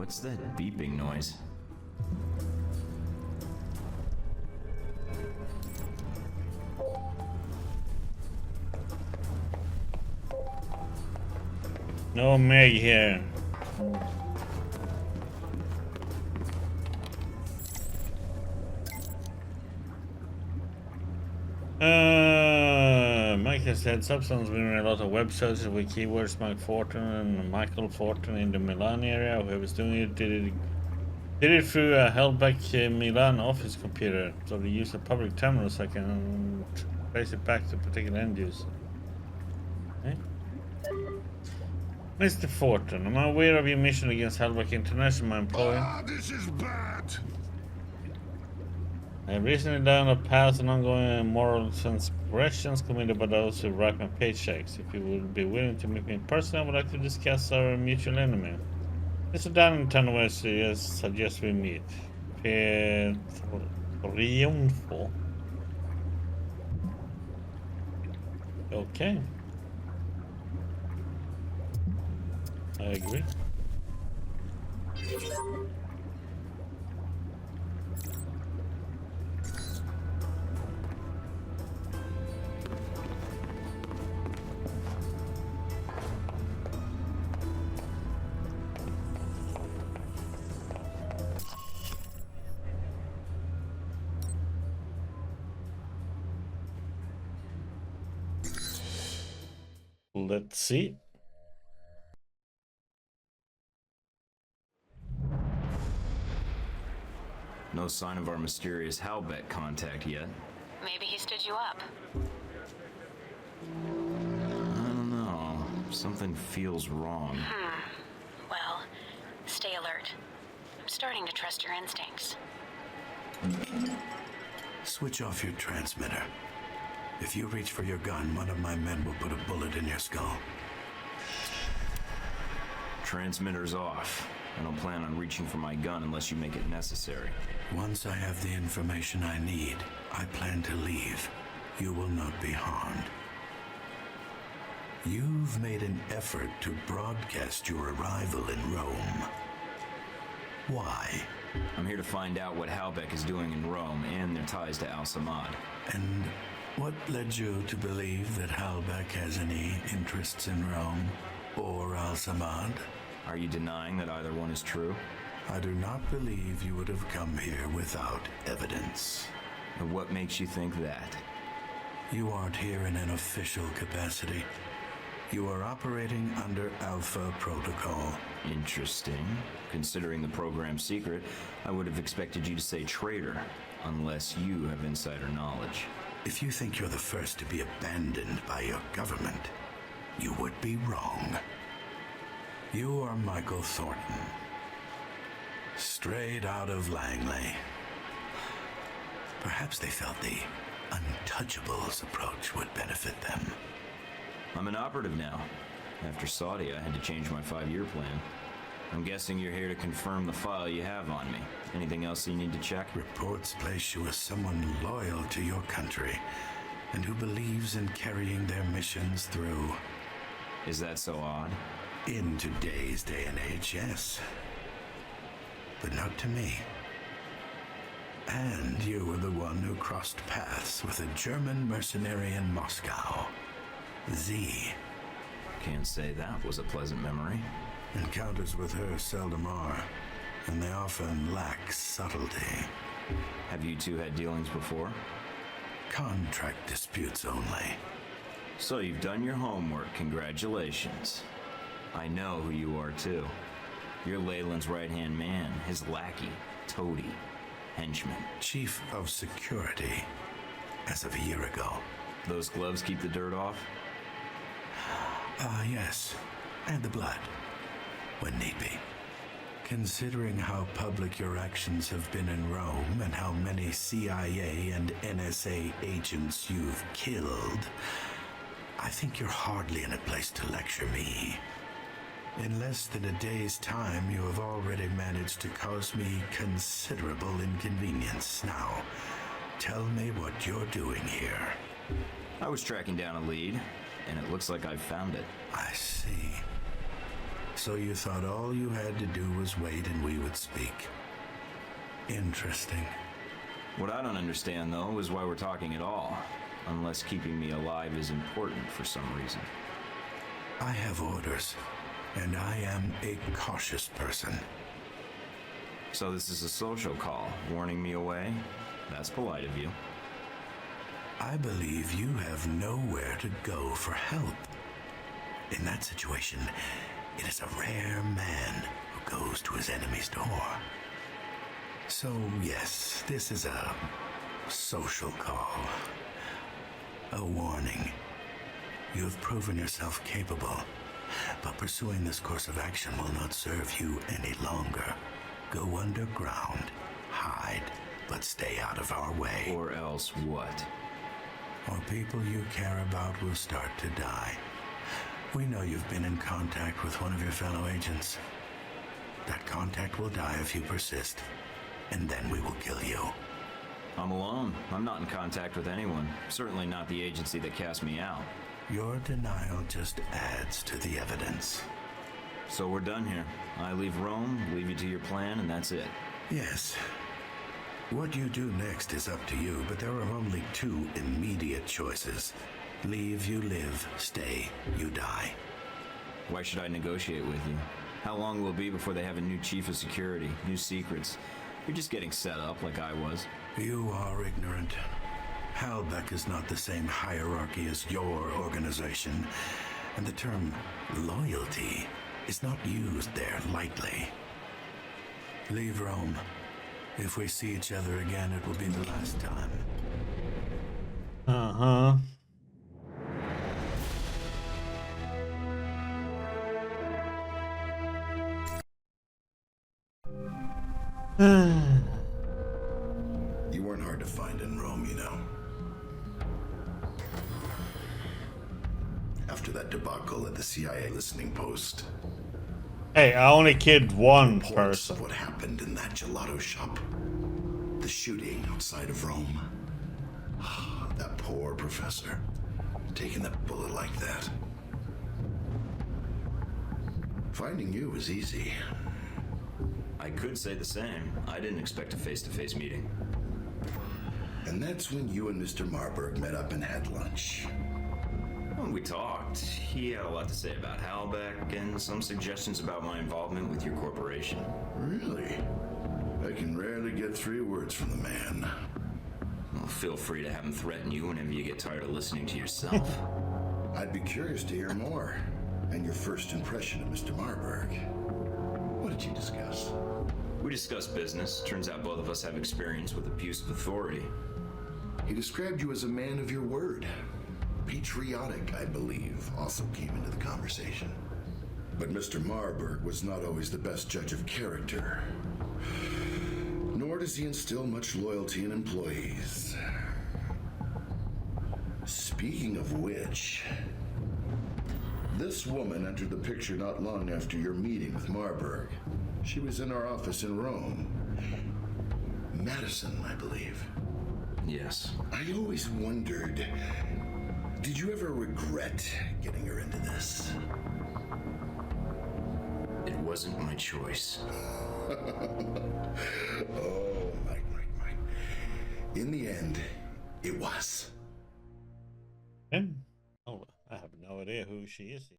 What's that beeping noise? No Meg here. Mike has said Substance been in a lot of web searches with keywords Mike Fortin and Michael Fortin in the Milan area. Whoever's doing it did it through a Halbech Milan office computer. So they use a public terminal so I can trace it back to a particular end user. Okay. Mr. Fortin, am I aware of your mission against Halbech International, my employer? Ah, this is bad. I have recently down a path of ongoing moral transgressions committed by those who write my paychecks. If you would be willing to meet me in person, I would like to discuss our mutual enemy. Mr. Darlington West suggests we meet. Triunfo. Okay. I agree. Let's see. No sign of our mysterious Halbech contact yet. Maybe he stood you up. I don't know. Something feels wrong. Well, stay alert. I'm starting to trust your instincts. Switch off your transmitter. If you reach for your gun, one of my men will put a bullet in your skull. Transmitter's off. I don't plan on reaching for my gun unless you make it necessary. Once I have the information I need, I plan to leave. You will not be harmed. You've made an effort to broadcast your arrival in Rome. Why? I'm here to find out what Halbech is doing in Rome and their ties to Al-Samad. And what led you to believe that Halbech has any interests in Rome or Al-Samad? Are you denying that either one is true? I do not believe you would have come here without evidence. And what makes you think that? You aren't here in an official capacity. You are operating under Alpha Protocol. Interesting. Considering the program's secret, I would have expected you to say traitor, unless you have insider knowledge. If you think you're the first to be abandoned by your government, you would be wrong. You are Michael Thornton, straight out of Langley. Perhaps they felt the untouchables approach would benefit them. I'm an operative now. After Saudi, I had to change my 5-year plan. I'm guessing you're here to confirm the file you have on me. Anything else you need to check? Reports place you as someone loyal to your country and who believes in carrying their missions through. Is that so odd? In today's day and age, yes. But not to me. And you were the one who crossed paths with a German mercenary in Moscow. Z. Can't say that was a pleasant memory. Encounters with her seldom are, and they often lack subtlety. Have you two had dealings before? Contract disputes only. So you've done your homework, congratulations. I know who you are too. You're Leyland's right-hand man, his lackey, toady, henchman. Chief of Security, as of a year ago. Those gloves keep the dirt off? Yes. And the blood, when need be. Considering how public your actions have been in Rome and how many CIA and NSA agents you've killed, I think you're hardly in a place to lecture me. In less than a day's time, you have already managed to cause me considerable inconvenience. Now, tell me what you're doing here. I was tracking down a lead, and it looks like I've found it. I see. So you thought all you had to do was wait and we would speak. Interesting. What I don't understand, though, is why we're talking at all. Unless keeping me alive is important for some reason. I have orders, and I am a cautious person. So this is a social call, warning me away? That's polite of you. I believe you have nowhere to go for help. In that situation, it is a rare man who goes to his enemy's door. So, yes, this is a social call. A warning. You have proven yourself capable, but pursuing this course of action will not serve you any longer. Go underground, hide, but stay out of our way. Or else what? Or people you care about will start to die. We know you've been in contact with one of your fellow agents. That contact will die if you persist, and then we will kill you. I'm alone. I'm not in contact with anyone. Certainly not the agency that cast me out. Your denial just adds to the evidence. So we're done here. I leave Rome, leave you to your plan, and that's it. Yes. What you do next is up to you, but there are only two immediate choices. Leave, you live. Stay, you die. Why should I negotiate with you? How long will it be before they have a new chief of security, new secrets? You're just getting set up like I was. You are ignorant. Halbech is not the same hierarchy as your organization, and the term loyalty is not used there lightly. Leave Rome. If we see each other again, it will be the last time. Uh-huh. You weren't hard to find in Rome, you know. After that debacle at the CIA listening post, Hey, I only killed one reports person. of what happened in that gelato shop. The shooting outside of Rome. That poor professor. Taking that bullet like that. Finding you was easy. I could say the same. I didn't expect a face-to-face meeting. And that's when you and Mr. Marburg met up and had lunch. When we talked, he had a lot to say about Halbech and some suggestions about my involvement with your corporation. Really? I can rarely get 3 words from the man. Well, feel free to have him threaten you whenever you get tired of listening to yourself. I'd be curious to hear more. And your first impression of Mr. Marburg. What did you discuss? We discussed business. Turns out both of us have experience with abuse of authority. He described you as a man of your word. Patriotic, I believe, also came into the conversation. But Mr. Marburg was not always the best judge of character. Nor does he instill much loyalty in employees. Speaking of which, this woman entered the picture not long after your meeting with Marburg. She was in our office in Rome. Madison, I believe. Yes. I always wondered, did you ever regret getting her into this? It wasn't my choice. Oh, Mike. In the end, it was. Oh, I have no idea who she is.